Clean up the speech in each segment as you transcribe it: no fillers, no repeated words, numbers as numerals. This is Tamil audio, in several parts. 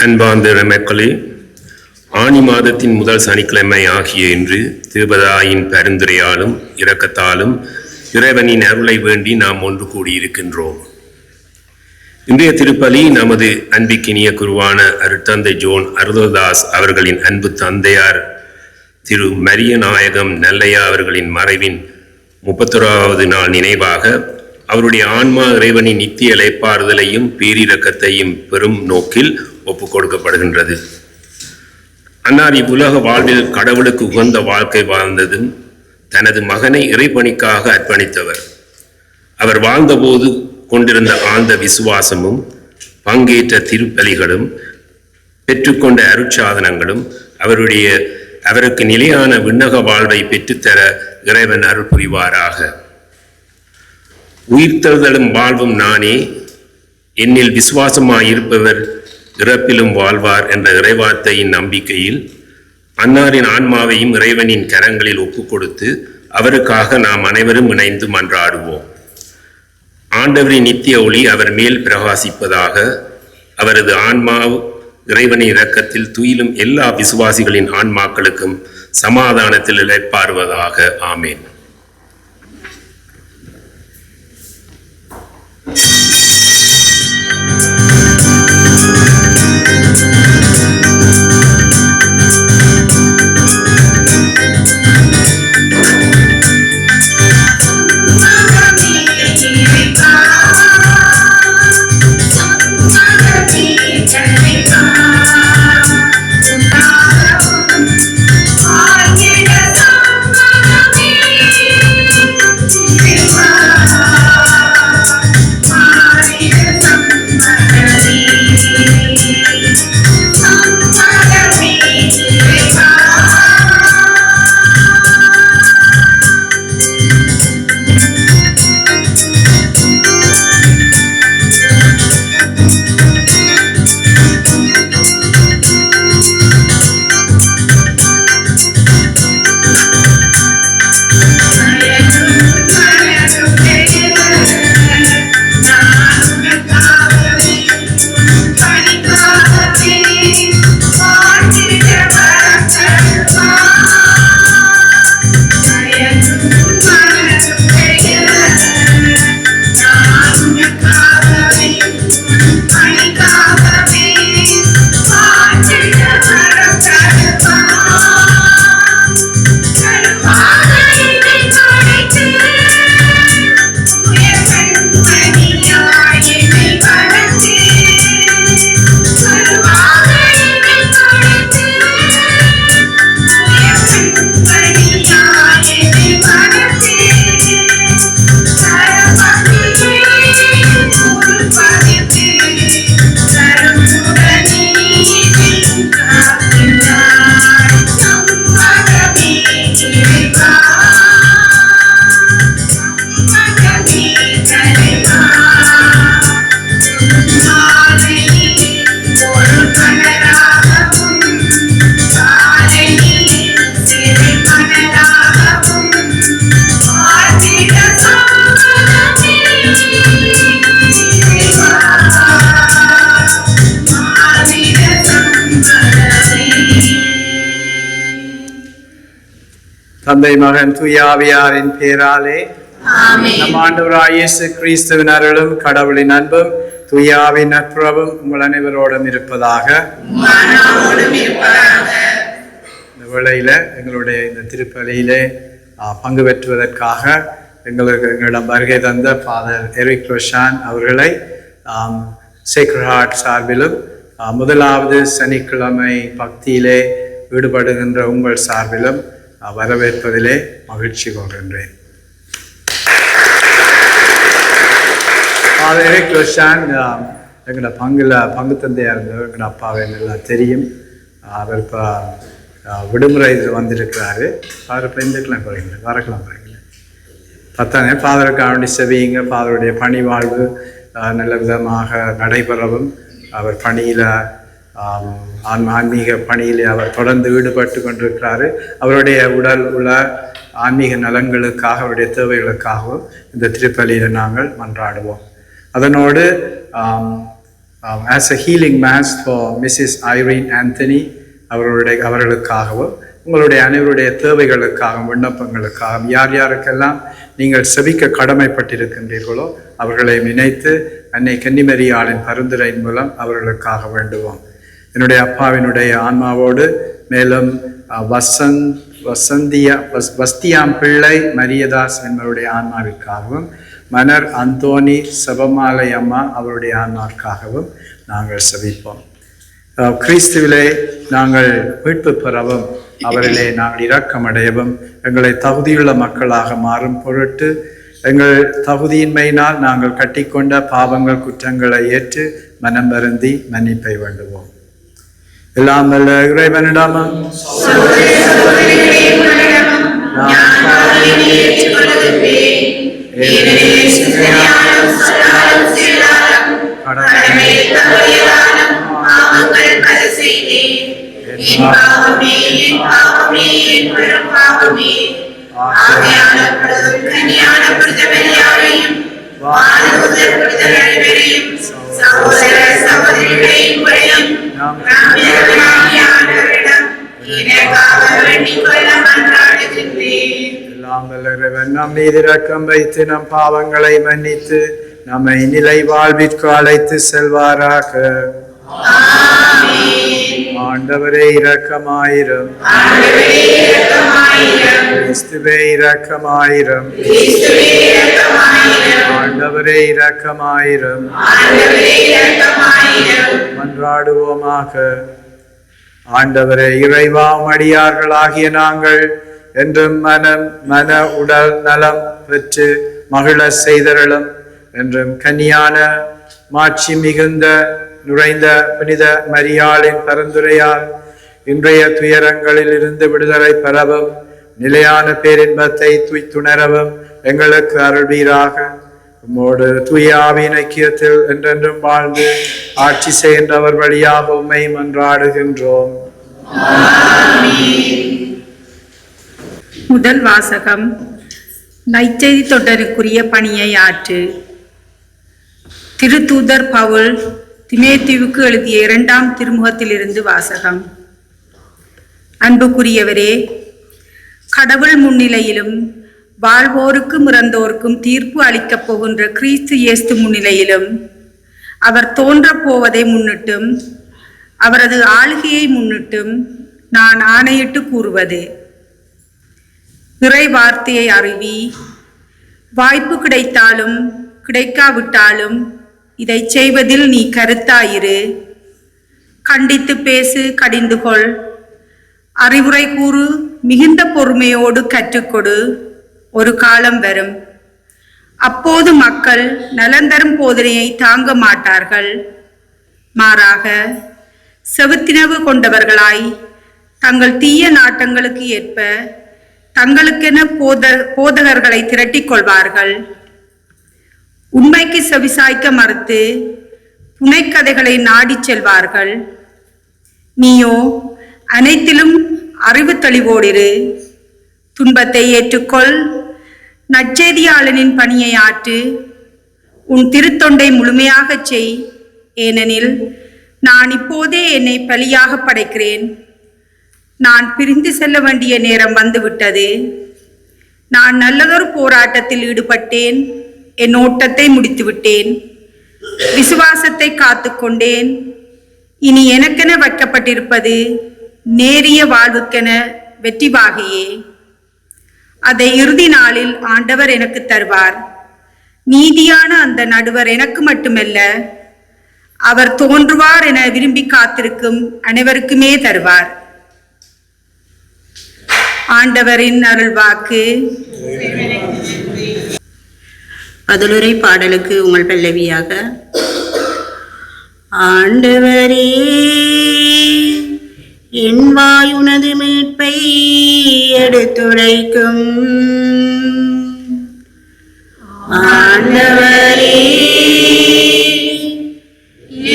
அன்பார்ந்த மக்களே, ஆனி மாதத்தின் முதல் சனிக்கிழமை ஆகிய இன்று திருபதாயின் பரிந்துரையாலும் இரக்கத்தாலும் இறைவனின் அருளை வேண்டி நாம் ஒன்று கூடியிருக்கின்றோம். இன்றைய திருப்பலி நமது அன்பிக்கினிய குருவான அருட்தந்தை ஜோன் அருள்தாஸ் அவர்களின் அன்பு தந்தையார் திரு மரியநாயகம் நல்லையா அவர்களின் மறைவின் 31வது நாள் நினைவாக அவருடைய ஆன்மா இறைவனின் நித்திய இளைப்பாறுதலையும் பேரிரக்கத்தையும் பெறும் நோக்கில் ஒப்புக் கொடுக்கப்படுகின்றது. அன்னார் இவ்வுலக வாழ்வில் கடவுளுக்கு உகந்த வாழ்க்கை வாழ்ந்ததும் தனது மகனை இறைப்பணிக்காக அர்ப்பணித்தவர். அவர் வாழ்ந்தபோது கொண்டிருந்த ஆழ்ந்த விசுவாசமும் பங்கேற்ற திருப்பலிகளும் பெற்றுக்கொண்ட அருட்சாதனங்களும் அவருக்கு நிலையான விண்ணக வாழ்வை பெற்றுத்தர இறைவன் அருள் புரிவாராக. உயிர்த்தெழுதலும் வாழ்வும் நானே, என்னில் விசுவாசமாயிருப்பவர் இறப்பிலும் வாழ்வார் என்ற இறைவார்த்தையின் நம்பிக்கையில் அன்னாரின் ஆன்மாவையும் இறைவனின் கரங்களில் ஒப்புக் கொடுத்து அவருக்காக நாம் அனைவரும் இணைந்து மன்றாடுவோம். ஆண்டவரின் நித்திய ஒளி அவர் மேல் பிரகாசிப்பதாக. அவரது ஆன்மா இறைவனின் இரக்கத்தில் துயிலும் எல்லா விசுவாசிகளின் ஆன்மாக்களுக்கும் சமாதானத்தில் இளைப்பாறுவதாக. ஆமேன். தந்தை மகன் தூயாவியாரின் பேராலே நம் ஆண்டவராகிய இயேசு கிறிஸ்துவின் அருளும் கடவுளின் அன்பும் தூயாவின் நட்புறவும் உங்கள் அனைவரோடும் இருப்பதாக. இந்த வேளையில எங்களுடைய இந்த திருப்பலியிலே பங்கு பெற்றுவதற்காக எங்களிடம் வருகை தந்த ஃபாதர் எரிக் ரோஷான் அவர்களை சேக்ரட் ஹார்ட் சார்பிலும் முதலாவது சனிக்கிழமை பக்தியிலே ஈடுபடுகின்ற உங்கள் சார்பிலும் வரவேற்பதிலே மகிழ்ச்சி கொள்கின்றேன். ஃபாதர் எரிக் ரோஷான் எங்களோட பங்கு தந்தையாக இருந்தவர். எங்களோட அப்பாவை நல்லா தெரியும். அவர் இப்போ விடுமுறை வந்திருக்கிறாரு. அவர் இப்போ இந்த கிழமை போகிறீங்க, வரக்கிழமை போகிறீங்க. பத்தாங்க ஃபாதருக்காக வேண்டி செவியுங்க. ஃபாதருடைய பணி வாழ்வு நல்ல விதமாக நடைபெறவும் அவர் பணியில் ஆன்மீக பணியிலே அவர் தொடர்ந்து ஈடுபட்டு கொண்டிருக்கிறாரு. அவருடைய உடல் உள்ள ஆன்மீக நலன்களுக்காக, அவருடைய தேவைகளுக்காகவும் இந்த திருப்பலியில் நாங்கள் மன்றாடுவோம். அதனோடு as a healing mass for Mrs. Irene Anthony அவர்களுக்காகவும் உங்களுடைய அனைவருடைய தேவைகளுக்காகவும் விண்ணப்பங்களுக்காகவும் யார் யாருக்கெல்லாம் நீங்கள் செபிக்க கடமைப்பட்டிருக்கின்றீர்களோ அவர்களை நினைத்து அன்னை கன்னிமரியாளின் பரிந்துரையின் மூலம் அவர்களுக்காக வேண்டுவோம். என்னுடைய அப்பாவினுடைய ஆன்மாவோடு மேலும் வஸ்தியாம் பிள்ளை மரியதாஸ் என்பவருடைய ஆன்மாவிற்காகவும் மன்னர் அந்தோனி செபமாலை அம்மா அவருடைய ஆன்மாவிற்காகவும் நாங்கள் செபிப்போம். கிறிஸ்துவிலே நாங்கள் மீட்பு பெறவும் அவரிலே நாங்கள் இரக்கமடையவும் எங்களை தகுதியுள்ள மக்களாக மாறும் பொருட்டு எங்கள் தகுதியின்மையினால் நாங்கள் கட்டிக்கொண்ட பாவங்கள் குற்றங்களை ஏற்று மனம் வருந்தி மன்னிப்பை வேண்டுவோம். எல்லாம் வல்ல இறைவனிடமும் நம் மீது இரக்கம் வைத்து நம் பாவங்களை மன்னித்து நம்மை நிலை வாழ்விற்கு அழைத்து செல்வாராக. ஆண்டவரே இரக்கமாயிரும். கிறிஸ்துவே இரக்கமாயிரும். ஆண்டவரே இரக்கமாயிரும். மன்றாடுவோமாக. ஆண்டவரே இறைவா அடியார்களாகிய நாங்கள் என்றும் மன உடல் நலம் பெற்று மகிழ செய்தருளும் என்றும் கன்னியான மாட்சி மிகுந்த நுழைந்த புனித மரியாளின் பரிந்துரையால் இன்றைய துயரங்களில் இருந்து விடுதலை பெறவும் நிலையான பேரின்பத்தை துணரவும் எங்களுக்கு அருள்வீராக. உம்மோடு தூய ஆவியின் ஐக்கியத்தில் என்றென்றும் வாழ்ந்து ஆட்சி செய்கின்றவர் வழியாக உம்மை மன்றாடுகின்றோம். முதல் வாசகம். நற்செய்தி தொண்டருக்குரிய பணியை ஆற்று. திருத்தூதர் பவுல் திமோத்தேயுவுக்கு எழுதிய 2ஆம் திருமுகத்திலிருந்து வாசகம். அன்புக்குரியவரே, கடவுள் முன்னிலையிலும் வாழ்வோருக்கும் இறந்தோருக்கும் தீர்ப்பு அளிக்கப் போகின்ற கிறிஸ்து இயேசு முன்னிலையிலும் அவர் தோன்றப் போவதை முன்னிட்டும் அவரது ஆளுகையை முன்னிட்டும் நான் ஆணையிட்டு கூறுவது, இறை வார்த்தையை அறிவி, வாய்ப்பு கிடைத்தாலும் கிடைக்காவிட்டாலும் இதை செய்வதில் நீ கருத்தாயிரு. கண்டித்து பேசு, கடிந்துகொள், அறிவுரை கூறு, மிகுந்த பொறுமையோடு கற்றுக்கொடு. ஒரு காலம் வரும், அப்போது மக்கள் நலந்தரும் போதனையை தாங்க மாட்டார்கள். மாறாக செவுத்தினவு கொண்டவர்களாய் தங்கள் தீய நாட்டங்களுக்கு ஏற்ப தங்களுக்கென போதகர்களை திரட்டிக் கொள்வார்கள். உண்மைக்கு செவிசாய்க்க மறுத்து புனைக்கதைகளை நாடிச் செல்வார்கள். நீயோ அனைத்திலும் அறிவு தெளிவோடிரு. துன்பத்தை ஏற்றுக்கொள், நற்செய்தியாளனின் பணியை ஆற்று, உன் திருத்தொண்டை முழுமையாகச் செய். ஏனெனில் நான் இப்போதே என்னை பலியாக படைக்கிறேன். நான் பிரிந்து செல்ல வேண்டிய நேரம் வந்துவிட்டது. நான் நல்லதொரு போராட்டத்தில் ஈடுபட்டேன், என் ஓட்டத்தை முடித்துவிட்டேன், விசுவாசத்தை காத்து கொண்டேன். இனி எனக்கென வைக்கப்பட்டிருப்பது நேரிய வாழ்வுக்கென வெற்றி வாகையே. அதை இறுதி நாளில் ஆண்டவர் எனக்கு தருவார். நீதியான அந்த நடுவர் எனக்கு மட்டுமல்ல, அவர் தோன்றுவார் என விரும்பி காத்திருக்கும் அனைவருக்குமே தருவார். ஆண்டவரின் அருள்வாக்கு. பதிலுரை பாடலுக்கு உங்கள் பல்லவியாக. ஆண்டவரே, என் வாயுனது மீட்பை எடுத்துரைக்கும். ஆண்டவரே,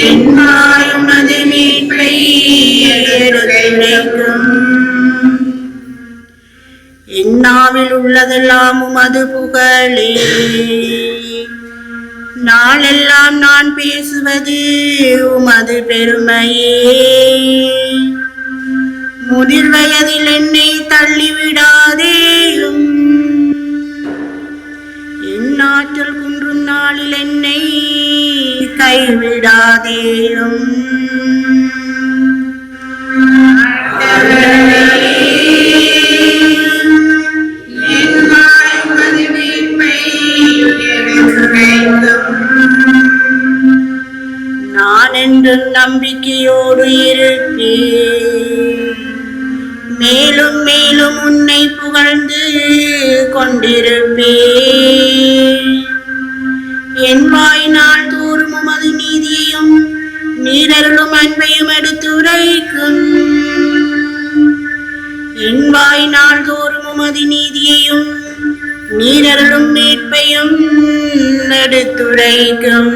என் வாயுனது மீட்பை எடுத்துரைக்கும். என்னாவில் உள்ளதெல்லாம் உமது புகழே. நாளெல்லாம் நான் பேசுவது உமது பெருமையே. முதிர் வயதில் என்னை தள்ளிவிடாதேயும், என் ஆற்றல் குன்றும் நாளில் என்னை கைவிடாதேயும். நான் என்றும் நம்பிக்கையோடு இருப்பேன், மேலும் மேலும் உன்னை புகழ்ந்து கொண்டிருப்பேன். என் வாயினால் தோறும் உமது நீதியையும் நீரருளும் அன்பையும் எடுத்துரைக்கும். என் வாயினால் தோறும் உமது நீதியையும் நீரருளும் மீட்பையும் எடுத்துரைக்கும்.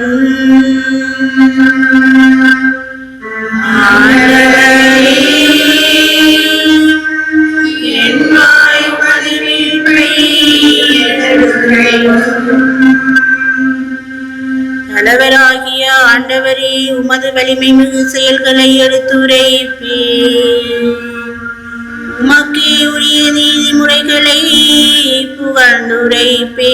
என் வாய் உமது மீட்பை எடுத்துரைக்கும். தலைவராகிய ஆண்டவரே, உமது வலிமை மிகு செயல்களை எடுத்துரைப்பேன். உமக்கே உரிய நீதிமுறைகளை புகழ்ந்துரைப்பேன்.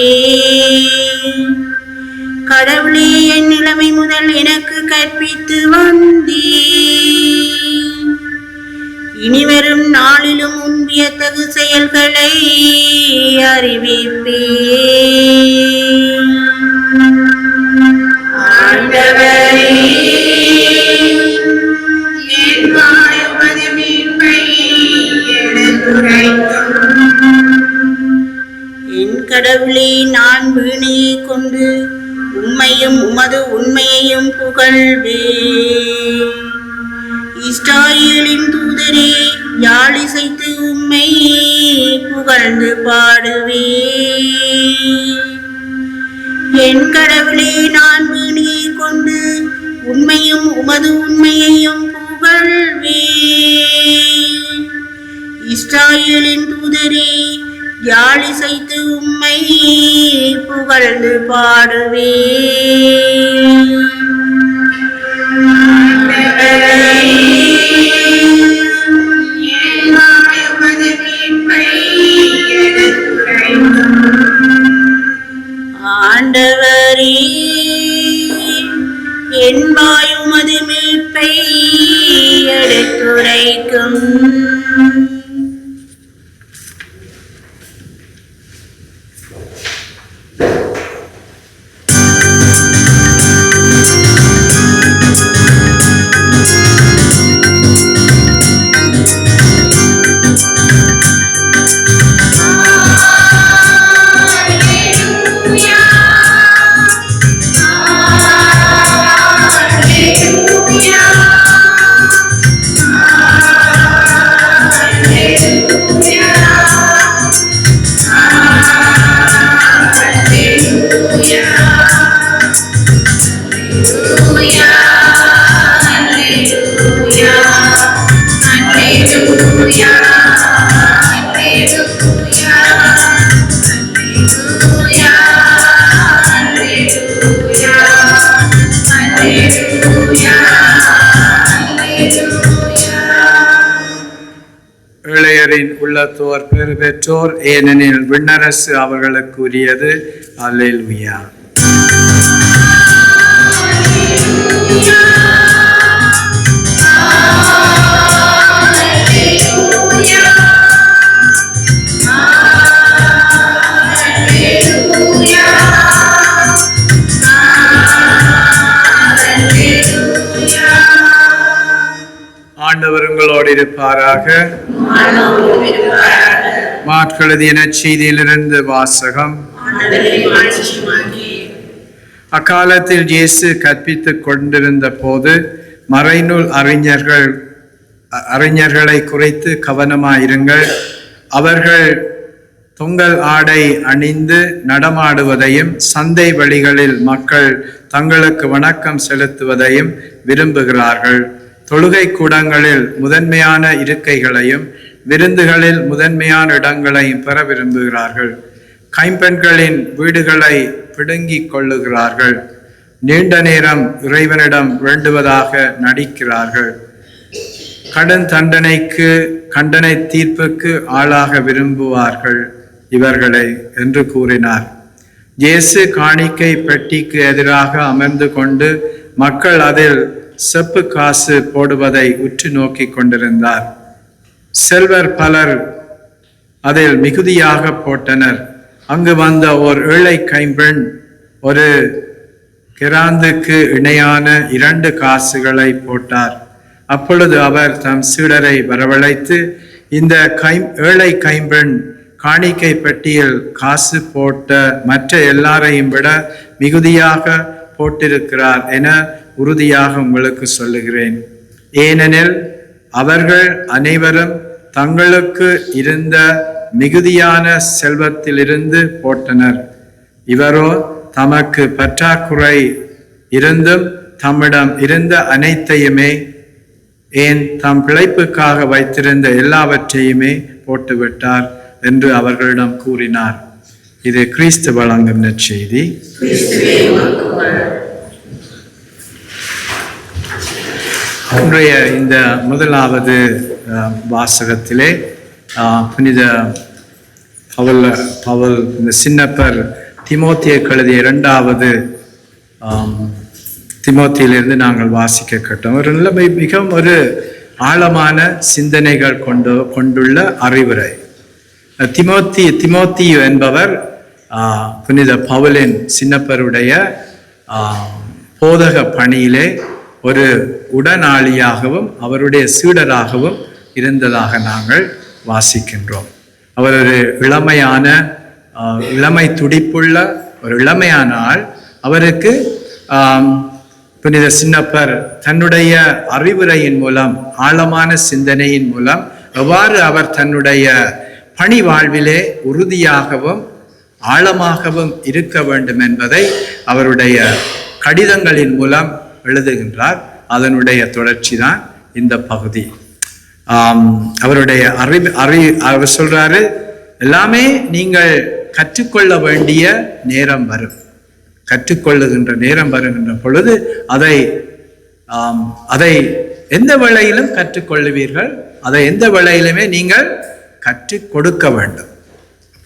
கடவுளே, என் நிலைமை முதல் எனக்கு கற்பித்து வந்தீர். இனிவரும் நாளிலும் உன் வியத்தகு செயல்களை அறிவிப்பேன். ஆண்டவரே, என் வாய் உமது மீட்பை எடுத்துரைக்கும். என் கடவுளே, நான் வீணையை கொண்டு உம்மையும் உமது உண்மையையும் புகழ்வேன். இஸ்ராயேலின் தூதரே, யாழிசைத்து உம்மை புகழ்ந்து பாடுவேன். என் கடவுளே, நான் வீணையை கொண்டு உண்மையும் உமது உண்மையையும் புகழ்வேன். இஸ்ராயேலின் தூதரே, யாழிசைத்து உம்மை புகழ்ந்து பாடுவேன். ஆண்டவரே, என் வாய் உமது மீட்பை எடுத்துரைக்கும். இளையரின் உள்ளத்தோர் பெரு பெற்றோர், ஏனெனில் விண்ணரசு அவர்களுக்கு உரியது. அல்லேலூயா. ஆண்டவர் உங்களோடு இருப்பாராக. மாற்கெழுதிய நற்செய்தியிலிருந்து வாசகம். அக்காலத்தில் இயேசு கற்பித்துக் கொண்டிருந்த போது மறைநூல் அறிஞர்களை குறித்து கவனமாயிருங்கள். அவர்கள் தொங்கல் ஆடை அணிந்து நடமாடுவதையும் சந்தை வழிகளில் மக்கள் தங்களுக்கு வணக்கம் செலுத்துவதையும் விரும்புகிறார்கள். தொழுகை கூடங்களில் முதன்மையான இருக்கைகளையும் விருந்துகளில் முதன்மையான இடங்களையும் பெற விரும்புகிறார்கள். கைம்பெண்களின் வீடுகளை பிடுங்கிக் கொள்ளுகிறார்கள். நீண்ட நேரம் இறைவனிடம் வேண்டுவதாக நடிக்கிறார்கள். கடும் கண்டனை தீர்ப்புக்கு ஆளாக விரும்புவார்கள் இவர்களை என்று கூறினார். இயேசு காணிக்கை பெட்டிக்கு எதிராக அமர்ந்து கொண்டு மக்கள் அதில் செப்பு காசு போடுவதை உற்று நோக்கி கொண்டிருந்தார். செல்வர் பலர் அதில் மிகுதியாக போட்டனர். அங்கு வந்த ஓர் ஏழை கைம்பெண் ஒரு கிராந்துக்கு இணையான 2 காசுகளை போட்டார். அப்பொழுது அவர் தம் சீடரை வரவழைத்து, இந்த ஏழை கைம்பெண் காணிக்கை பெட்டியில் காசு போட்ட மற்ற எல்லாரையும் விட மிகுதியாக போட்டிருக்கிறார் என உறுதியாக உங்களுக்கு சொல்லுகிறேன். ஏனெனில் அவர்கள் அனைவரும் தங்களுக்கு இருந்த மிகுதியான செல்வத்திலிருந்து போட்டனர். இவரோ தமக்கு பற்றாக்குறை இருந்தும் தம்மிடம் இருந்த அனைத்தையுமே, ஏன் தம் பிழைப்புக்காக வைத்திருந்த எல்லாவற்றையுமே போட்டுவிட்டார் என்று அவர்களிடம் கூறினார். இது கிறிஸ்து வழங்கும் நற்செய்தி. இன்றைய இந்த முதலாவது வாசகத்திலே புனித பவுல் இந்த சின்னப்பர் தீமோத்தேயுக்கு எழுதிய 2வது தீமோத்தேயிலிருந்து நாங்கள் வாசிக்க கேட்டோம். ஒரு நல்ல மிகவும் ஒரு ஆழமான சிந்தனைகள் கொண்டுள்ள அறிவுரை. தீமோத்தேயு என்பவர் புனித பவுலின் சின்னப்பருடைய போதக பணியிலே ஒரு உடனாளியாகவும் அவருடைய சீடராகவும் இருந்ததாக நாங்கள் வாசிக்கின்றோம். அவர் ஒரு இளமை துடிப்புள்ள ஒரு இளமையான ஆள். அவருக்கு புனித சின்னப்பர் தன்னுடைய அறிவுரையின் மூலம், ஆழமான சிந்தனையின் மூலம் எவ்வாறு அவர் தன்னுடைய பணி வாழ்விலே உறுதியாகவும் ஆழமாகவும் இருக்க வேண்டும் என்பதை அவருடைய கடிதங்களின் மூலம் எழுதுகின்றார். அதனுடைய தொடர்ச்சி தான் இந்த பகுதி. அவருடைய அவர் சொல்றாரு, எல்லாமே நீங்கள் கற்றுக்கொள்ள வேண்டிய நேரம் வரும். கற்றுக்கொள்ளுகின்ற நேரம் வருகின்ற பொழுது அதை எந்த வேளையிலும் கற்றுக்கொள்ளுவீர்கள். அதை எந்த வேளையிலுமே நீங்கள் கற்றுக் கொடுக்க வேண்டும்,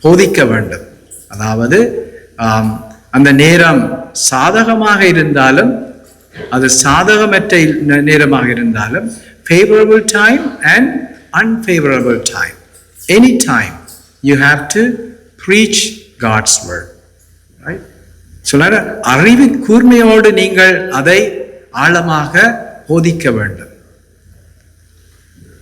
போதிக்க வேண்டும். அதாவது அந்த நேரம் சாதகமாக இருந்தாலும் அது சாதகமற்ற நேரமாக இருந்தாலும், favorable time and unfavorable time, any time you have to preach God's word, right? சொன்னார், அறிவு கூர்மையோடு நீங்கள் அதை ஆழமாக போதிக்க வேண்டும்.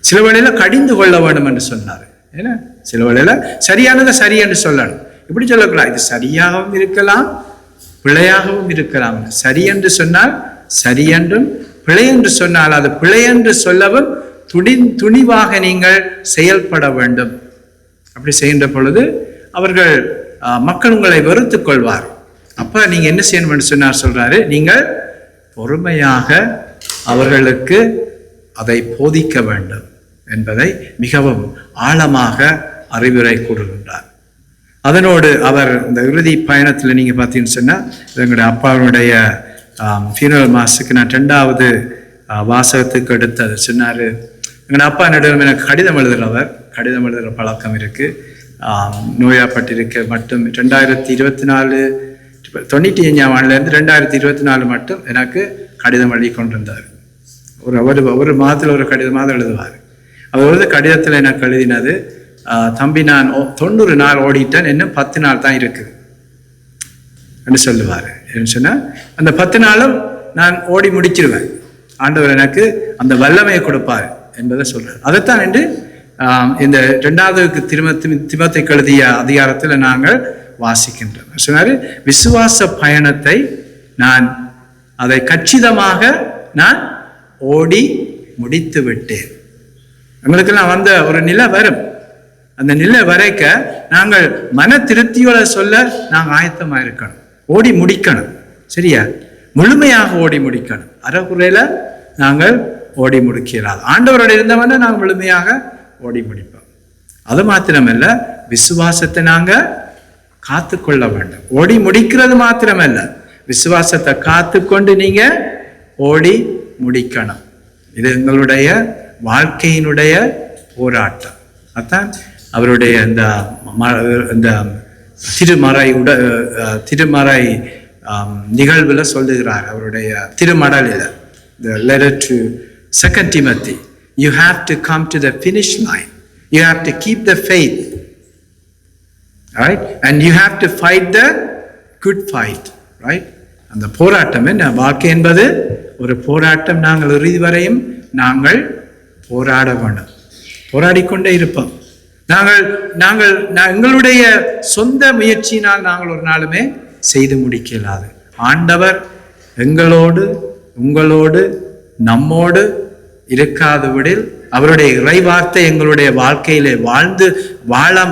சில வேளையில கடிந்து கொள்ள வேண்டும் என்று சொன்னார். ஏன்னா சில வேளையில சரியானதை சரி என்று சொல்லணும். இப்படி சொல்லக்கூடாது. இது சரியாகவும் இருக்கலாம், பிழையாகவும் இருக்கலாம். சரி என்று சொன்னால் சரி என்றும், பிழை என்று சொன்னால் அது பிழை என்று சொல்லவும் துணிவாக நீங்கள் செயல்பட வேண்டும். அப்படி செய்கின்ற பொழுது மக்கள் உங்களை வெறுத்துக் கொள்வார். அப்ப நீங்க என்ன செய்யணும்னு சொல்றாரு, நீங்கள் பொறுமையாக அவர்களுக்கு அதை போதிக்க வேண்டும் என்பதை மிகவும் ஆழமாக அறிவுரை கூறுகின்றார். அதனோடு அவர் இந்த இறுதி பயணத்தில் நீங்க பார்த்தீங்கன்னு சொன்னா, எங்களுடைய அப்பாவுடைய ஃபியூனரல் மாஸுக்கு நான் 2வது வாசகத்துக்கு எடுத்தது சொன்னாரு. எங்கள் அப்பா நடுவில் எனக்கு கடிதம் எழுதுகிற பழக்கம் இருக்கு. நோயாப்பட்டிருக்க மட்டும் 2024 95ஆம் ஆண்டுலேருந்து 2024 மட்டும் எனக்கு கடிதம் எழுதி கொண்டிருந்தார். ஒரு மாதத்தில் ஒரு கடிதமாக எழுதுவார். அவர் கடிதத்தில் எனக்கு எழுதினது, தம்பி நான் 90 நாள் ஓடிட்டேன், இன்னும் 10 நாள் தான் இருக்குது என்று சொல்லுவார். என்ன சொன்னால், அந்த 10 நாளும் நான் ஓடி முடிச்சிருவேன், ஆண்டவர் எனக்கு அந்த வல்லமையை கொடுப்பார் என்பதை சொல்றார். அதைத்தான் என்று இந்த 2வது தீமோத்தேயுக்கு எழுதிய அதிகாரத்தில் நாங்கள் வாசிக்கின்றோம். சொன்னாரு, விசுவாச பயணத்தை அதை கச்சிதமாக நான் ஓடி முடித்து விட்டேன். எங்களுக்கெல்லாம் வந்த ஒரு நிலை வரும். அந்த நிலை வரைக்க நாங்கள் மன திருப்தியோட சொல்ல நாங்கள் ஆயத்தமா இருக்கணும். ஓடி முடிக்கணும். சரியா? முழுமையாக ஓடி முடிக்கணும். அறகுறையில நாங்கள் ஓடி முடிக்கிறார். ஆண்டவரோட இருந்தவன நாங்கள் முழுமையாக ஓடி முடிப்போம். அது மாத்திரமல்ல, விசுவாசத்தை நாங்க காத்துக்கொள்ள வேண்டும். ஓடி முடிக்கிறது மாத்திரமல்ல, விசுவாசத்தை காத்துக்கொண்டு நீங்க ஓடி முடிக்கணும். இது எங்களுடைய வாழ்க்கையினுடைய போராட்டம். அதான் அவருடைய இந்த திருமறை நிகழ்வுல சொல்லுகிறார். அவருடைய திருமடலில் the letter to 2 Timothy, you have to come to the finish line, you have to keep the faith, right, and you have to fight the good fight, right. அந்த போராட்டம் என்ன? வாழ்க்கை என்பது ஒரு போராட்டம். நாங்கள் இறுதி வரையும் நாங்கள் போராட வேண்டும், போராடிக்கொண்டே இருப்போம். எங்களுடைய சொந்த முயற்சியினால் நாங்கள் ஒரு நாளுமே செய்து முடிக்க இயலாது. ஆண்டவர் எங்களோடு உங்களோடு நம்மோடு இருக்காதவிடில் அவருடைய இறைவார்த்தை எங்களுடைய வாழ்க்கையிலே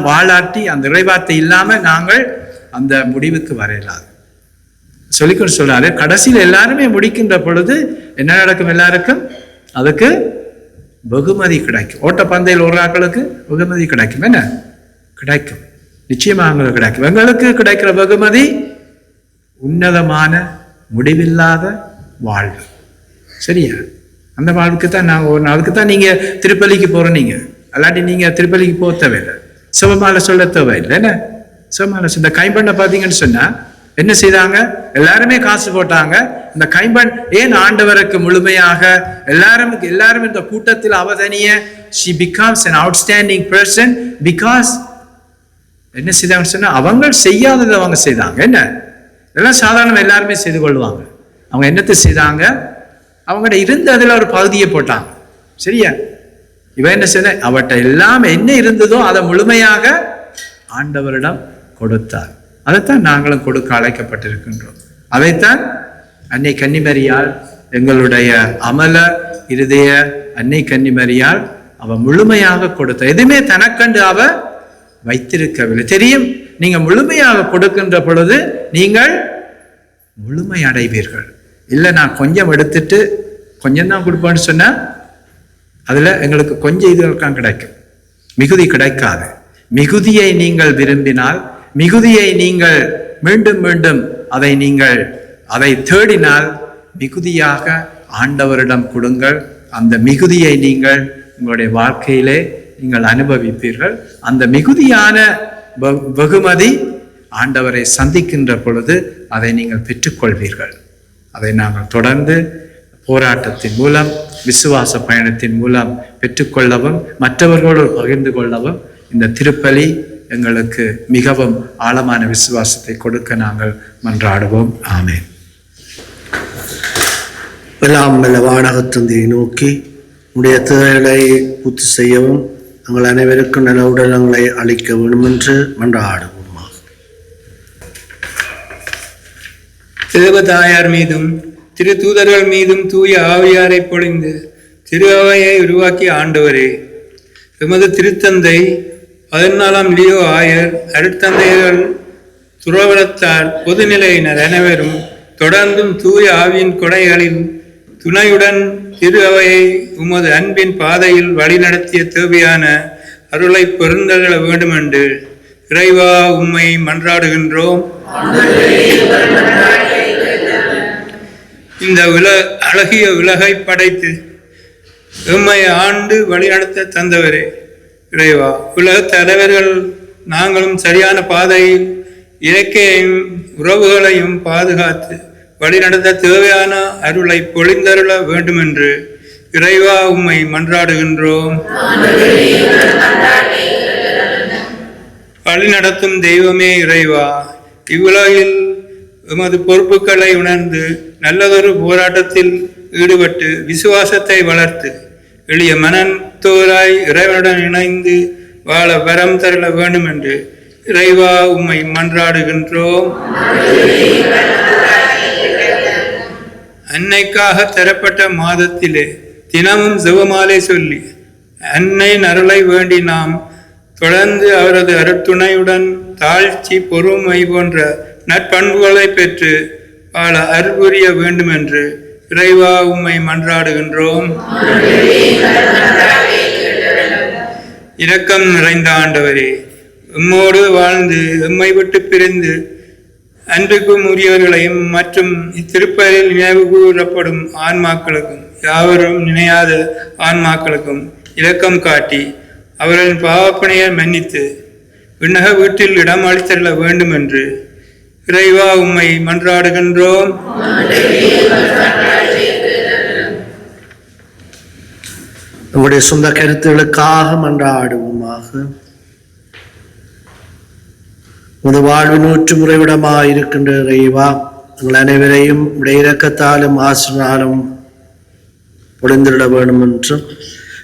வாழாட்டி அந்த இறைவார்த்தை இல்லாம நாங்கள் அந்த முடிவுக்கு வர இயலாது. சொல்லிக்கொண்டு சொல்றாரு, கடைசியில் எல்லாருமே முடிக்கின்ற பொழுது என்ன நடக்கும்? எல்லாருக்கும் அதுக்கு வெகுமதி கிடைக்கும். ஓட்டப்பந்தையில் ஒரு ஆட்களுக்கு வெகுமதி கிடைக்கும். என்ன கிடைக்கும்? நிச்சயமாக கிடைக்கும். எங்களுக்கு கிடைக்கிற வெகுமதி உன்னதமான முடிவில்லாத வாழ்வு. சரியா? அந்த வாழ்வுக்கு தான் அதுக்கு தான் நீங்க திருப்பலிக்கு போறீங்க. அல்லாட்டி நீங்க திருப்பலிக்கு போக தேவையில்லை, சிவமாலை சொல்ல தேவையில்லை. என்ன சிவமாலை இந்த கைம்பண்ணை பார்த்தீங்கன்னு சொன்னா என்ன செய்தாங்க? எல்லாருமே காசு போட்டாங்க. இந்த கைம்பெண் ஏன் ஆண்டவருக்கு முழுமையாக எல்லாரும் இந்த கூட்டத்தில் அவதனிய she becomes an outstanding person because என்ன செய்தாங்கன்னு சொன்னா அவங்க செய்யாததை அவங்க செய்தாங்க. என்ன இதெல்லாம் சாதாரண எல்லாருமே செய்து கொள்வாங்க. அவங்க என்னத்தை செய்தாங்க? அவங்கள்ட்ட இருந்து அதுல ஒரு பகுதியை போட்டாங்க. சரியா? இவன் என்ன செய்த? அவட்ட எல்லாம் என்ன இருந்ததோ அதை முழுமையாக ஆண்டவரிடம் கொடுத்தார். அதைத்தான் நாங்களும் கொடுக்க அழைக்கப்பட்டிருக்கின்றோம். அதைத்தான் அன்னை கன்னிமரியால், எங்களுடைய அமல இருதய அன்னை கன்னிமரியால் அவ முழுமையாக கொடுத்த, எதுவுமே தனக்கண்டு அவ வைத்திருக்கவில்லை. தெரியும், நீங்க முழுமையாக கொடுக்கின்ற பொழுது நீங்கள் முழுமை அடைவீர்கள். இல்லை நான் கொஞ்சம் எடுத்துட்டு கொஞ்சம் தான் கொடுப்பேன்னு சொன்னா அதுல எங்களுக்கு கொஞ்சம் இதுதான் கிடைக்கும், மிகுதி கிடைக்காது. மிகுதியை நீங்கள் விரும்பினால், மிகுதியை நீங்கள் மீண்டும் மீண்டும் அதை தேடினால் மிகுதியாக ஆண்டவரிடம் கொடுங்கள். அந்த மிகுதியை நீங்கள் உங்களுடைய வாழ்க்கையிலே நீங்கள் அனுபவிப்பீர்கள். அந்த மிகுதியான வெகுமதி ஆண்டவரை சந்திக்கின்ற பொழுது அதை நீங்கள் பெற்றுக்கொள்வீர்கள். அதை நாங்கள் தொடர்ந்து போராட்டத்தின் மூலம், விசுவாச பயணத்தின் மூலம் பெற்றுக்கொள்ளவும் மற்றவர்களோடு பகிர்ந்து கொள்ளவும் இந்த திருப்பலி எங்களுக்கு மிகவும் ஆழமான விசுவாசத்தை கொடுக்க நாங்கள் மன்றாடுவோம். ஆமென். எல்லாம் வல்ல வானகத்தந்தையை நோக்கி உடைய தேவைகளை பூர்த்தி செய்யவும் எங்கள் அனைவருக்கும் நல்ல உடலங்களை அளிக்க வேண்டும் என்று மன்றாடுவோம். தேவதாயார் மீதும் திரு தூதர்கள் மீதும் தூய ஆவியாரை பொழிந்து திரு அவையை உருவாக்கிய ஆண்டவரே, எமது திருத்தந்தை 14ஆம் லியோ ஆயர், அருட்தந்தையர்கள், துறவரத்தார், பொதுநிலையினர் அனைவரும் தொடர்ந்தும் தூய ஆவியின் கொடைகளில் துணையுடன் திரு அவையை உமது அன்பின் பாதையில் வழிநடத்திய தேவையான அருளை பொருந்தள வேண்டுமென்று இறைவா உம்மை மன்றாடுகின்றோம். இந்த அழகிய உலகை படைத்து எம்மை ஆண்டு வழிநடத்த தந்தவரே இறைவா, உலக தலைவர்கள் நாங்களும் சரியான பாதையில் இயற்கையையும் உறவுகளையும் பாதுகாத்து வழிநடத்த தேவையான அருளை பொழிந்தருள வேண்டுமென்று இறைவா உம்மை மன்றாடுகின்றோம். வழிநடத்தும் தெய்வமே இறைவா, இவ்வுலகில் எமது பொறுப்புகளை உணர்ந்து நல்லதொரு போராட்டத்தில் ஈடுபட்டு விசுவாசத்தை வளர்த்து எளிய மனத்தோராய் இறைவனுடன் இணைந்து வாழ வரம் தரல வேண்டும் என்று இறைவா உம்மை மன்றாடுகின்றோம். அன்னைக்காக தரப்பட்ட மாதத்திலே தினமும் ஜெபமாலை சொல்லி அன்னையின் அருளை வேண்டி நாம் தொடர்ந்து அவரது அருட்துணையுடன் தாழ்ச்சி, பொறுமை போன்ற நற்பண்புகளை பெற்று வாழ அருள்புரிய வேண்டும் என்று இறைவா உம்மை மன்றாடுகின்றோம். இரக்கம் நிறைந்த ஆண்டவரே, எம்மோடு வாழ்ந்து எம்மை விட்டு பிரிந்து அன்றுக்கும் உரியவர்களையும் மற்றும் இத்திருப்பலில் நினைவு கூறப்படும் ஆன்மாக்களுக்கும் யாவரும் நினையாத ஆன்மாக்களுக்கும் இரக்கம் காட்டி அவர்களின் பாவப்பணியை மன்னித்து விண்ணக வீட்டில் இடம் அளித்தருள வேண்டும் என்று இறைவா உம்மை மன்றாடுகின்றோம். நம்முடைய சொந்த கருத்துகளுக்காக மன்றாடுவோமாக. உமது வாழ்வின் ஊற்று முறைவிடமாக இருக்கின்ற இறைவா, எங்கள் அனைவரையும் உடைய இரக்கத்தாலும் ஆசிரியராலும் பொழிந்திட வேண்டும் என்றும்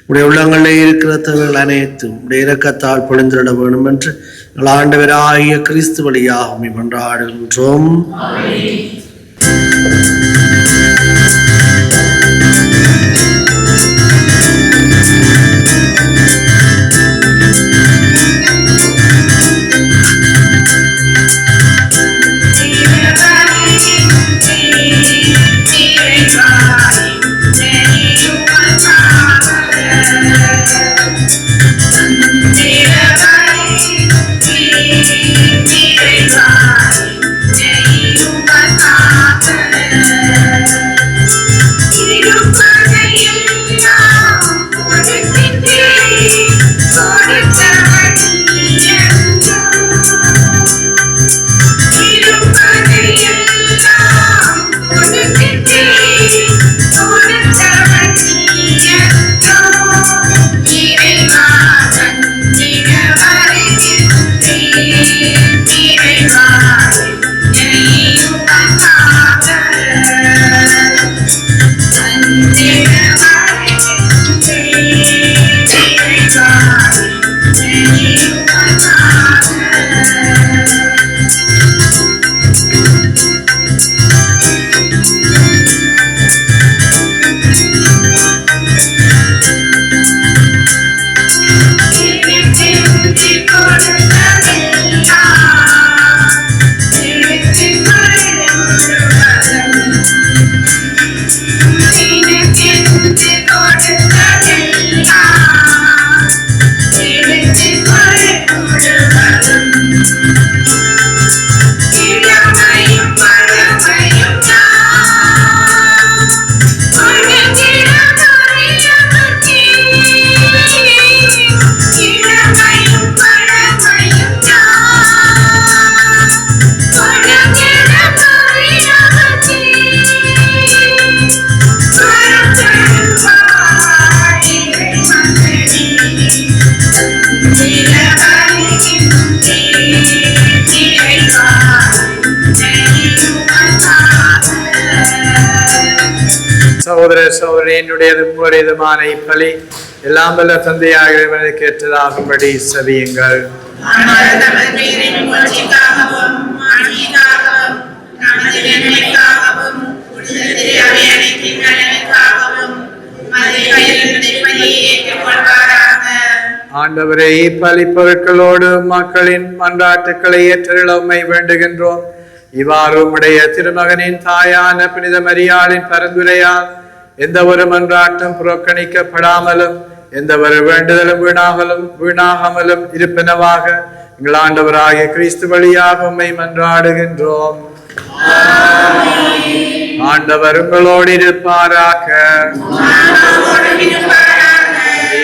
உடைய உள்ளங்களில் இருக்கிற தேவைகள் அனைத்தும் உடைய இரக்கத்தால் பொழிந்திட வேண்டும் என்று எங்கள் ஆண்டவராகிய கிறிஸ்து வழியாக உம்மை மன்றாடுகின்றோம். சகோதர சகோதரியினுடையது உங்களுடையதுமான இப்பலி எல்லாம் வல்ல தந்தையாக இறைவனுக்கு ஏற்றதாகும்படி செவியுங்கள். ஆண்டவரே, இப்பலி பொருட்களோடு மக்களின் மன்றாட்டுக்களை ஏற்றருள உம்மை வேண்டுகின்றோம். இவ்வாறு உம்முடைய திருமகனின் தாயான புனித மரியாளின் பரிந்துரையால் எந்த ஒரு மன்றாட்டும் புறக்கணிக்கப்படாமலும் எந்த ஒரு வேண்டுதலும் வீணாகாமலும் இருப்பனவாக எங்கள் ஆண்டவராகிய கிறிஸ்து வழியாக உம்மை மன்றாடுகின்றோம். ஆண்டவர் உங்களோடு இருப்பாராக.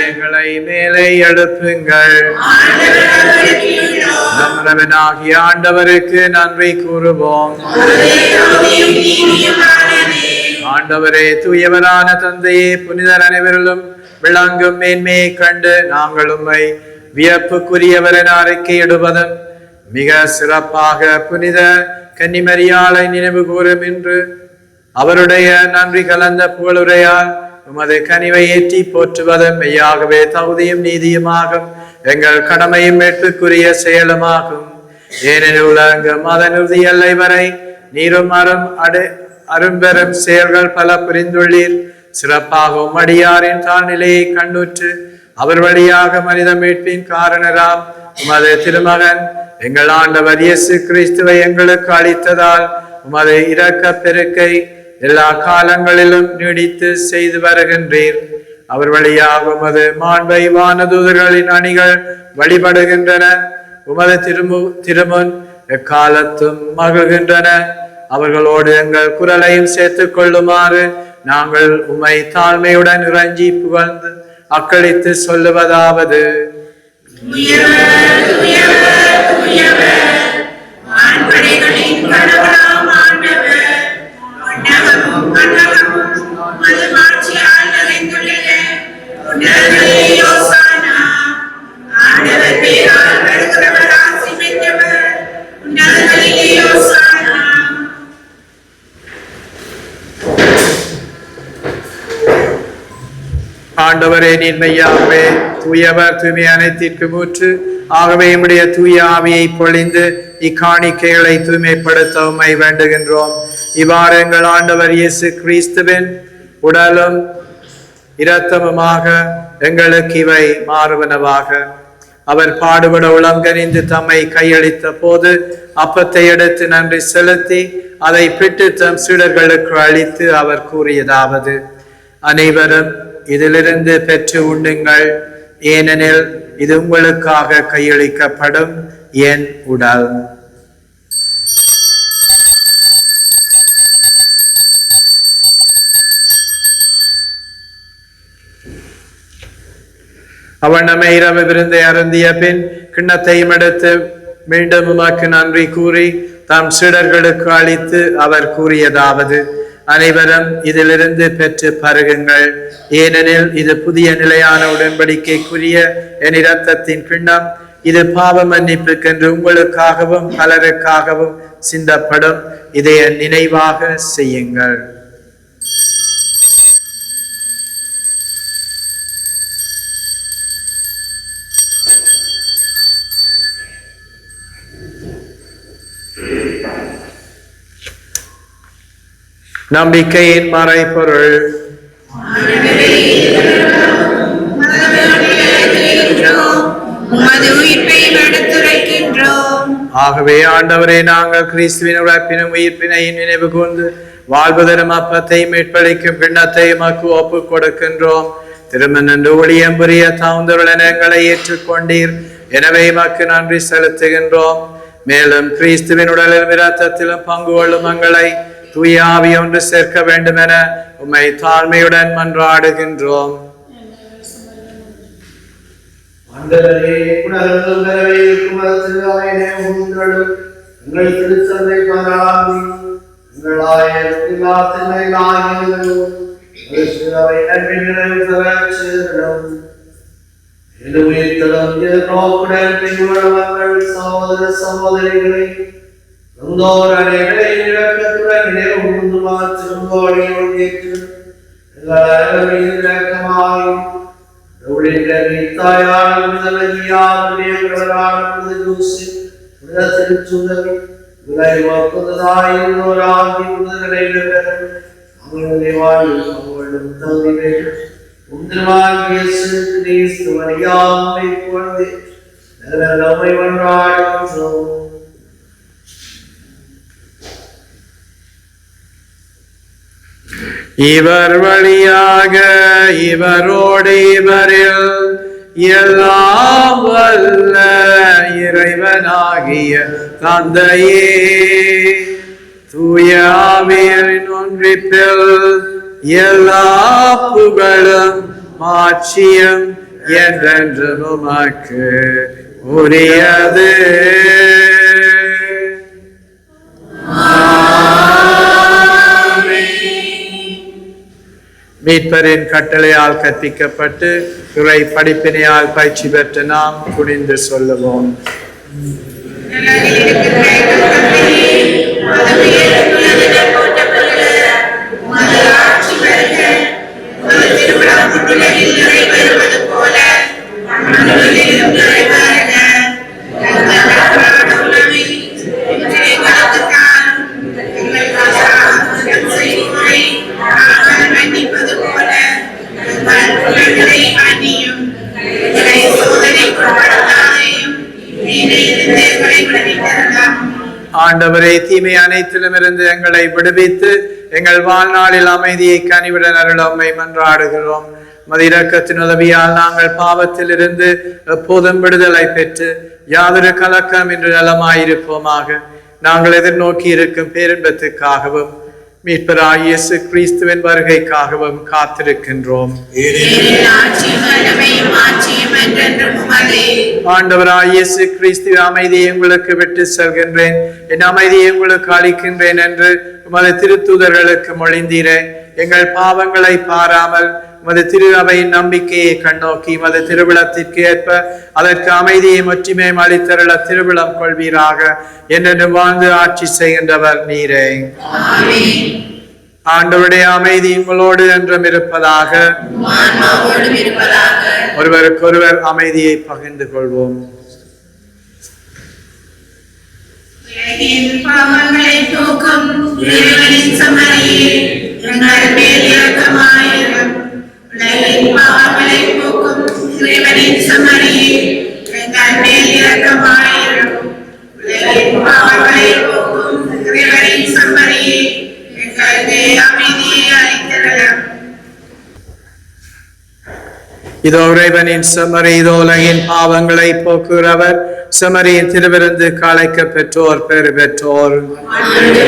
எங்களை மேலே எழுப்புங்கள். நம்மவனாகிய ஆண்டவருக்கு நன்றி கூறுவோம். ஆண்டவரே, தூயவரான தந்தையே, புனிதர் அனைவரிலும் விளங்கும் மேன்மையை கண்டு நாங்கள் உம்மை வியப்புக்குரியவர் என அறிக்கையிடுவதும் மிக சிறப்பாக புனித கன்னிமரியாளை நினைவு கூறும் என்று அவருடைய நன்றி கலந்த புகழுரையால் உமது கனிவை ஏற்றி போற்றுவதும் மெய்யாகவே தகுதியும் நீதியுமாகும், எங்கள் கடமையும் மீட்புக்குரிய செயலுமாகும். ஏனெனில் உலகம் அதன் இறுதி எல்லை வரை நீரும் அரும்பெரும் செயல்கள் பல புரிந்துள்ளீர். சிறப்பாகவும் அடியாரின் தாழ்நிலையை கண்ணுற்று அவர் வழியாக மனித மீட்பின் காரணராம் உமது திருமகன் எங்கள் ஆண்டவர் இயேசு கிறிஸ்துவை எங்களுக்கு அளித்ததால் உமது இரக்க பெருக்கை எல்லா காலங்களிலும் நீடித்து செய்து வருகின்றீர். அவர் வழியாக உமது மாண்பை வானதூதர்களின் அணிகள் வழிபடுகின்றன. உமது திருமுன் எக்காலத்தும் மகிழ்கின்றன. அவர்களோடு எங்கள் குரலையும் சேர்த்துக் கொள்ளுமாறு நாங்கள் உம்மை தாழ்மையுடன் இறைஞ்சி புகழ்ந்து அக்களித்து சொல்லுவதாவது: ஆண்டவரே, நீர் மெய்யாகவே தூயவர், தூய்மை அனைத்திற்கு மூற்று. ஆகவே உம்முடைய தூய ஆவியை பொழிந்து இக்காணிக்கைகளை தூய்மைப்படுத்த உம்மை வேண்டுகின்றோம். இவ்வாறு எங்கள் ஆண்டவர் இயேசு கிறிஸ்துவின் உடலும் இரத்தமுமாக எங்களுக்கு இவை மாறுவனவாக. அவர் பாடுபட உளங்கனிந்து தம்மை கையளித்த போது அப்பத்தை எடுத்து நன்றி செலுத்தி அதை பிட்டு தம் சீடர்களுக்கு அளித்து அவர் கூறியதாவது: அனைவரும் இதிலிருந்து பெற்று உண்ணுங்கள், ஏனெனில் இது உங்களுக்காக கையளிக்கப்படும் என் உடல். அவன் நம்மை இரவு விருந்தை அருந்திய பின் கிண்ணத்தையும் எடுத்து மீண்டும் உமக்கு நன்றி கூறி தம் சீடர்களுக்கு அளித்து அவர் கூறியதாவது: அனைவரும் இதிலிருந்து பெற்று பருகுங்கள், ஏனெனில் இது புதிய நிலையான உடன்படிக்கைக்குரிய என் இரத்தத்தின் கிண்ணம். இது பாவ மன்னிப்புக்கென்று உங்களுக்காகவும் பலருக்காகவும் சிந்தப்படும். இதை நினைவாக செய்யுங்கள். நம்பிக்கையின் மறைபொருள். ஆகவே ஆண்டவரே, நாங்கள் கிறிஸ்துவின் உழைப்பினும் உயிர்ப்பினையும் நினைவு கூர்ந்து வாழ்வதரும் அப்பத்தை மீட்பளிக்கும் கிண்ணத்தை எமக்கு ஒப்புக் கொடுக்கின்றோம். திருமணன்று ஊழியம் புரிய தாழ்ந்தவர்களென எங்களை ஏற்றுக்கொண்டீர். எனவே எமக்கு நன்றி செலுத்துகின்றோம். மேலும் கிறிஸ்துவின் உடலிலும் இரத்தத்திலும் பங்கு கொள்ளும் எங்களை தூய ஆவி ஒன்று சேர்க்க வேண்டும் என உம்மை தாழ்மையுடன் மன்றாடுகின்றோம். சகோதர சகோதரிகளை இவர் வழியாக இவரோடு இவரில் எல்லாம் வல்ல இறைவனாகிய தந்தையே, தூய ஆவியின் ஒன்றிப்பில் எல்லா புகழும் மாட்சியும் என்றென்று உமக்கு உரியது. மீட்பரின் கட்டளையால் கற்பிக்கப்பட்டு இறை படிப்பினையால் பயிற்சி பெற்ற நாம் துணிந்து சொல்லுவோம்: ஆண்டவரே, தீமை அனைத்திலும் இருந்து எங்களை விடுவித்து எங்கள் வாழ்நாளில் அமைதியை கனிவுடன் அருளம்மை மன்றாடுகிறோம். மது இரக்கத்தின் உதவியால் நாங்கள் பாவத்திலிருந்து எப்போதும் விடுதலை பெற்று யாதொரு கலக்கம் என்று நலமாயிருப்போமாக. நாங்கள் எதிர்நோக்கி இருக்கும் பேரின்பத்துக்காகவும் மீட்பராகிய இயேசு கிறிஸ்துவின் வருகைக்காகவும் காத்திருக்கின்றோம். ஆண்டவராகிய இயேசு கிறிஸ்துவின் அமைதியை உங்களுக்கு விட்டு செல்கின்றேன், என் அமைதியை உங்களுக்கு அளிக்கின்றேன் என்று உமது திருத்தூதர்களுக்கு மொழிந்தீரே. எங்கள் பாவங்களை பாராமல் உமது திரு அவையின் நம்பிக்கையை கண்ணோக்கி உமது திருவிழத்திற்கு ஏற்ப அதற்கு அமைதியை முற்றுமையும் அளித்தருள திருவிழம் கொள்வீராக. என்று வாழ்ந்து ஆட்சி செய்கின்றவர் நீரே. ஆண்டவருடைய அமைதி உங்களோடு என்றும் இருப்பதாக. ஒருவருக்கொருவர் அமைதியை பகிர்ந்து கொள்வோம். பாவங்களை போக்கும் இறைவனின் சமரியே எங்கள் மேல் இரக்கமாயிரும். பாவங்களை போக்கும் இறைவனின் சமரியே எங்கள் மேல் இரக்கமாயிரும். பாவங்களை போக்கும் இறைவனின் சமரியே எங்களுக்கு அமைதியை அளித்தருளும். இதோ இறைவனின் செம்மறி, இதோ உலகின் பாவங்களை போக்குகிறவர். செம்மறியின் திருவிருந்து கலைக்க பெற்றோர் பெரு பெற்றோர். எங்கள்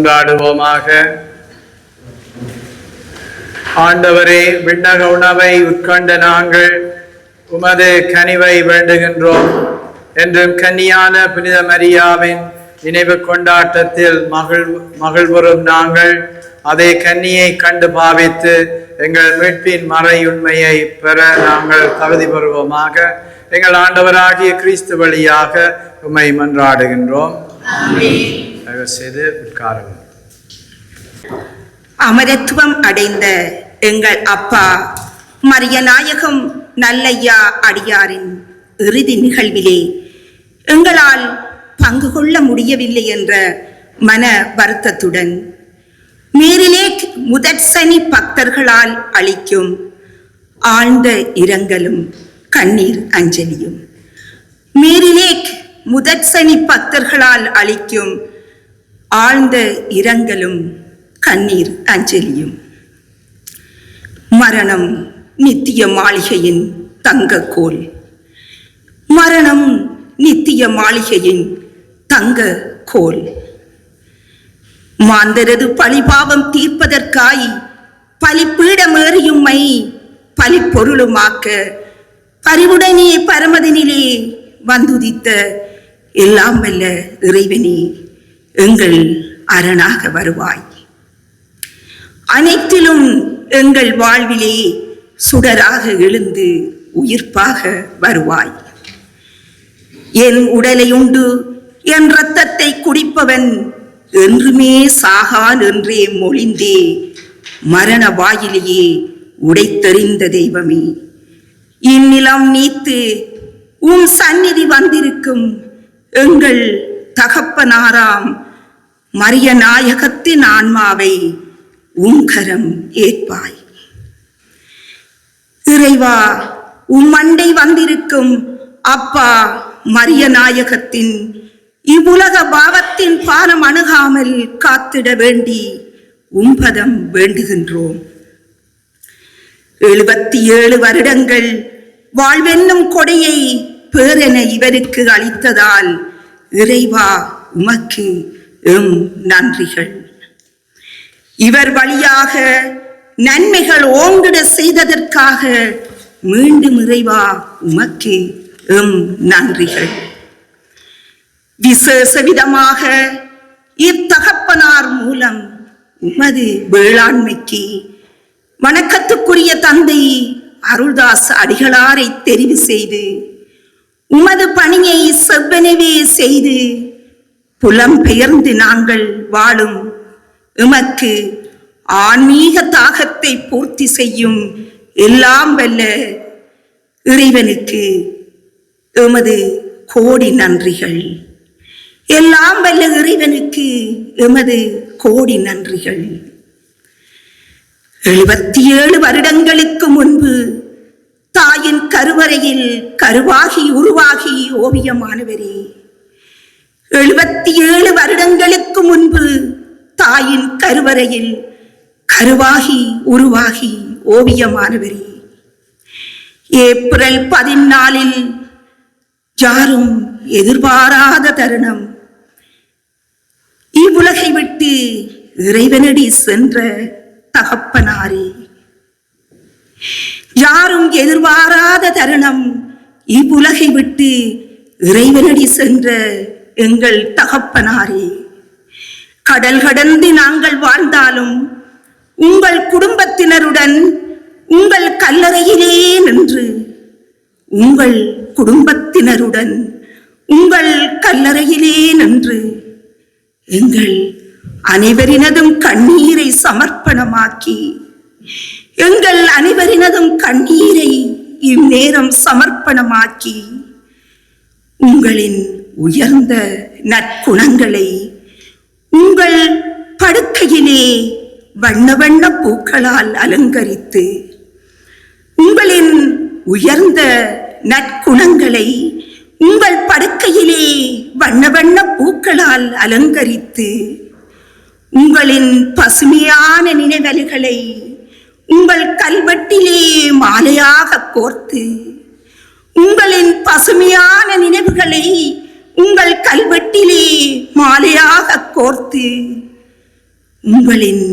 மன்றாடுவோமாக. ஆண்டவரே, விண்ணக உணவை உட்கொண்ட நாங்கள் உமது கனிவை வேண்டுகின்றோம். என்றும் கன்னியான புனித மரியாவின் நினைவு கொண்டாட்டத்தில் மகிழ்வுறும் நாங்கள் அதே கன்னியை கண்டு பாவித்து எங்கள் மீட்பின் மறை உண்மையை பெற நாங்கள் தகுதி பெறுவோமாக. எங்கள் ஆண்டவராகிய கிறிஸ்து வழியாக உம்மை மன்றாடுகின்றோம். தயவு செய்து உட்காருங்கள். அமரத்துவம் அடைந்த எங்கள் அப்பா மரியநாயகம் நல்லையா அடியாரின் இறுதி நிகழ்விலே எங்களால் பங்கு கொள்ள முடியவில்லை என்ற மன வருத்தத்துடன் மேரிலேக் முதற்சனி பக்தர்களால் அளிக்கும் ஆழ்ந்த இரங்கலும் கண்ணீர் அஞ்சலியும். மேரிலேக் முதற்சனி பக்தர்களால் அளிக்கும் ஆழ்ந்த இரங்கலும் கண்ணீர் அஞ்சலியும். மரணம் நித்திய மாளிகையின் தங்கக்கோல். மரணம் நித்திய மாளிகையின் தங்க கோல். மாந்தரது பழிபாவம் தீர்ப்பதற்காய் பலிப்பீடமேறியும்மை பலிப்பொருளுமாக்க பரிவுடனே பரமதனிலே வந்துதித்த எல்லாம் வல்ல இறைவனே, எங்கள் அரணாக வருவாய். அனைத்திலும் எங்கள் வாழ்விலே சுடராக எழுந்து உயிர்ப்பாக வருவாய். என் உடலை உண்டு என் இரத்தத்தை குடிப்பவன் என்றுமே சாகான் என்றே மொழிந்தே மரண வாயிலேயே உடைத்தெறிந்த தெய்வமே, இந்நிலம் நீத்து உம் சந்நிதி வந்திருக்கும் எங்கள் தகப்பனாராம் மரியநாயகத்தின் ஆன்மாவை உங்கரம் ஏற்பாய். இறைவா, உம் அண்டை வந்திருக்கும் அப்பா மரியநாயகத்தின் இவ்வுலக பாவத்தின் பாரம் அணுகாமல் காத்திட வேண்டி உம்பதம் வேண்டுகின்றோம். 77 வருடங்கள் வாழ்வென்னும் கொடையை பேரென இவருக்கு அளித்ததால் இறைவா உமக்கு எம் நன்றிகள். இவர் வழியாக நன்மைகள் ஓங்கிட செய்ததற்காக மீண்டும் இறைவா உமக்கு எம் நன்றிகள். விசேஷ விதமாக இத்தகப்பனார் மூலம் உமது வேளாண்மைக்கு வணக்கத்துக்குரிய தந்தை அருள்தாஸ் அடிகளாரை தெரிவு செய்து உமது பணியை செவ்வனவே செய்து புலம்பெயர்ந்து நாங்கள் வாழும் எமக்கு ஆன்மீக தாகத்தை பூர்த்தி செய்யும் எல்லாம் வல்ல இறைவனுக்கு எமது கோடி நன்றிகள். எல்லாம் வல்ல இறைவனுக்கு எமது கோடி நன்றிகள். 77 வருடங்களுக்கு முன்பு தாயின் கருவறையில் கருவாகி உருவாகி ஓவியமானவரே, 77 வருடங்களுக்கு முன்பு தாயின் கருவறையில் கருவாகி உருவாகி ஓவியமானவரே, ஏப்ரல் 14 யாரும் எதிர்பாராத தருணம் இவ்வுலகை விட்டு இறைவனடி சென்ற தகப்பனாரே, யாரும் எதிர்பாராத தருணம் இவ்வுலகை விட்டு இறைவனடி சென்ற எங்கள் தகப்பனாரே, கடல் கடந்து நாங்கள் வாழ்ந்தாலும் உங்கள் குடும்பத்தினருடன் உங்கள் கல்லறையிலே நின்று உங்கள் குடும்பத்தினருடன் உங்கள் கல்லறையிலே நின்று எங்கள் அனைவரினதும் கண்ணீரை சமர்ப்பணமாக்கி எங்கள் அனைவரினதும் கண்ணீரை இந்நேரம் சமர்ப்பணமாக்கி உங்களின் உயர்ந்த நற்குணங்களை உங்கள் படுக்கையிலே வண்ண வண்ண பூக்களால் அலங்கரித்து உங்களின் உயர்ந்த நற்குணங்களை உங்கள் படுக்கையிலே வண்ண வண்ண பூக்களால் அலங்கரித்து உங்களின் பசுமையான நினைவலைகளை உங்கள் கல்வெட்டிலே மாலையாக கோர்த்து உங்களின் பசுமையான நினைவுகளை உங்கள் கல்வெட்டிலே மாலையாக கோர்த்து உங்களின்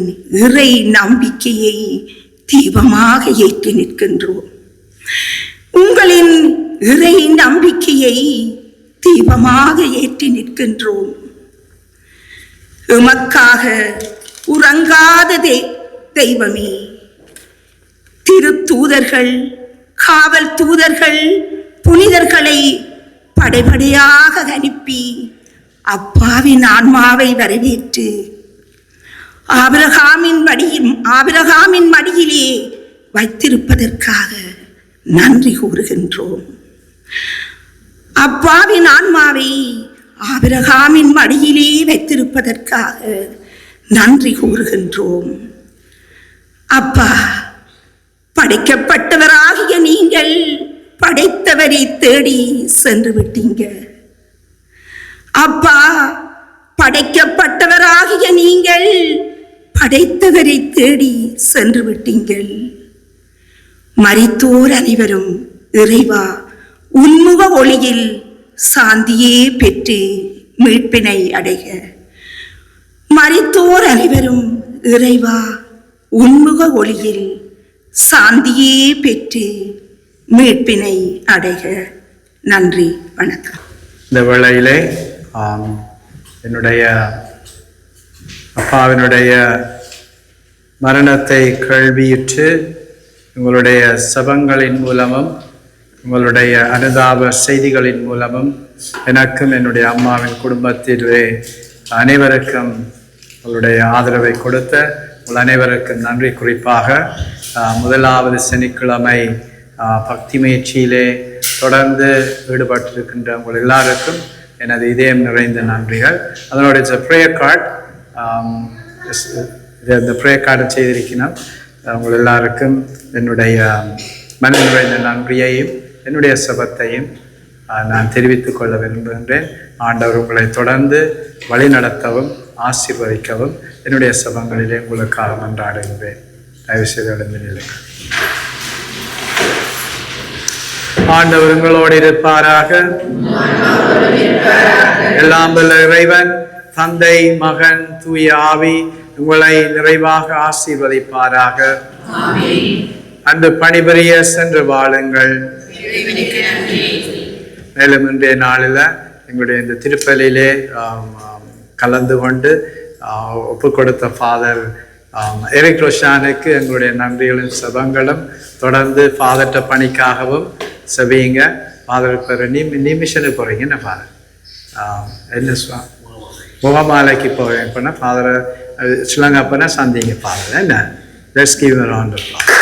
இறை நம்பிக்கையை தீபமாக ஏற்றி நிற்கின்றோம். உங்களின் இறை நம்பிக்கையை தீபமாக ஏற்றி நிற்கின்றோம். எமக்காக உறங்காத தெய்வமே, திருத்தூதர்கள், காவல் தூதர்கள், புனிதர்களை படைபடையாக அனுப்பி அப்பாவின் ஆன்மாவை வரவேற்று ஆபிரகாமின் மடியிலே வைத்திருப்பதற்காக நன்றி கூறுகின்றோம். அப்பாவின் ஆன்மாவை ஆபிரகாமின் மடியிலே வைத்திருப்பதற்காக நன்றி கூறுகின்றோம். அப்பா, படைக்கப்பட்டவராகிய நீங்கள் படைத்தவரை தேடி சென்று விட்டீங்க. அப்பா, படைக்கப்பட்டவராகிய நீங்கள் படைத்தவரை தேடி சென்று விட்டீங்கள். மரித்தோர் அனைவரும் இறைவா உன்முக ஒளியில் சாந்தியே பெற்று மீட்பினை அடைக. மரித்தோர் அனைவரும் இறைவா உன்முக ஒளியில் சாந்தியே பெற்று மீட்பினை அடைக. நன்றி, வணக்கம். இந்த வேளையிலே என்னுடைய அப்பாவினுடைய மரணத்தை கேள்வியுற்று உங்களுடைய சபங்களின் மூலமும் உங்களுடைய அனுதாப செய்திகளின் மூலமும் எனக்கும் என்னுடைய அம்மாவின் குடும்பத்திலே அனைவருக்கும் உங்களுடைய ஆதரவை கொடுத்த உங்கள் அனைவருக்கும் நன்றி. குறிப்பாக முதலாவது சனிக்கிழமை பக்தி முயற்சியிலே தொடர்ந்து ஈடுபட்டிருக்கின்ற உங்கள் எல்லாருக்கும் எனது இதயம் நிறைந்த நன்றிகள். அதனுடைய ப்ரேயர் கார்டு இந்த ப்ரேயர் கார்டை செய்திருக்கிறோம். உங்கள் எல்லாருக்கும் என்னுடைய மன நிறைந்த நன்றியையும் என்னுடைய சபத்தையும் நான் தெரிவித்துக் கொள்ள விரும்புகின்றேன். ஆண்டவர் உங்களை தொடர்ந்து வழி நடத்தவும் ஆசீர்வதிக்கவும் என்னுடைய சபங்களிலே உங்களுக்காக மன்றாடுகின்றேன். தயவு செய்து எழுந்து நில்லுங்கள். ஆண்டவர் உங்களோடு இருப்பாராக. எல்லாம் வல்ல இறைவன் தந்தை, மகன், தூய ஆவி உங்களை நிறைவாக ஆசீர்வதிப்பாராக. அன்று பணிபுரிய சென்று வாழுங்கள். மேலும் இன்றைய நாளில் எங்களுடைய இந்த திருப்பலியிலே கலந்து கொண்டு ஒப்பு கொடுத்த ஃபாதர் எரிக் ரோஷானுக்கு எங்களுடைய நன்றிகளும் செபங்களும் தொடர்ந்து ஃபாதர்கிட்ட பணிக்காகவும் செவியுங்க. ஃபாதர் இப்போ நிமிஷனுக்கு போகிறீங்க என்ன ஃபாதர் என்ன முகமாலைக்கு போகிறேன் இப்போனா ஃபாதரை ஸ்ரீலங்காப்பனா சந்திங்க ஃபாதர் என்ன. Let's give a round of applause.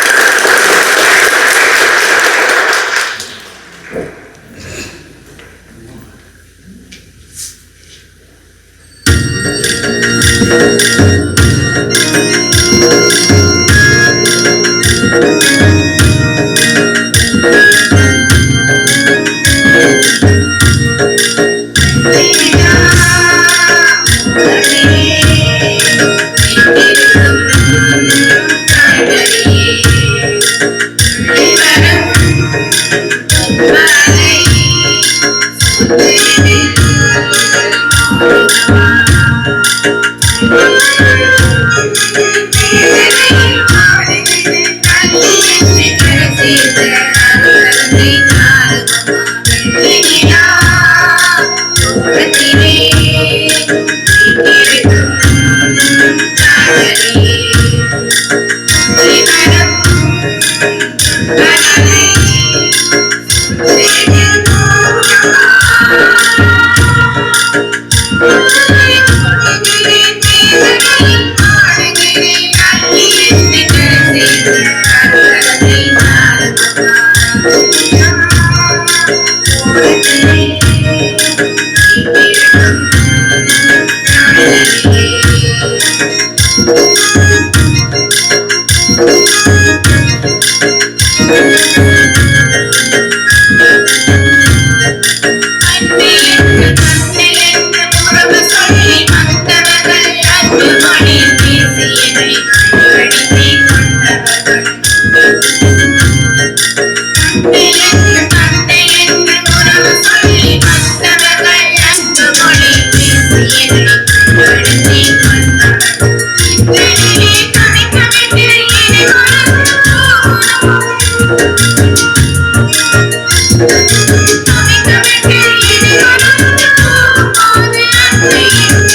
போது அன்பையும்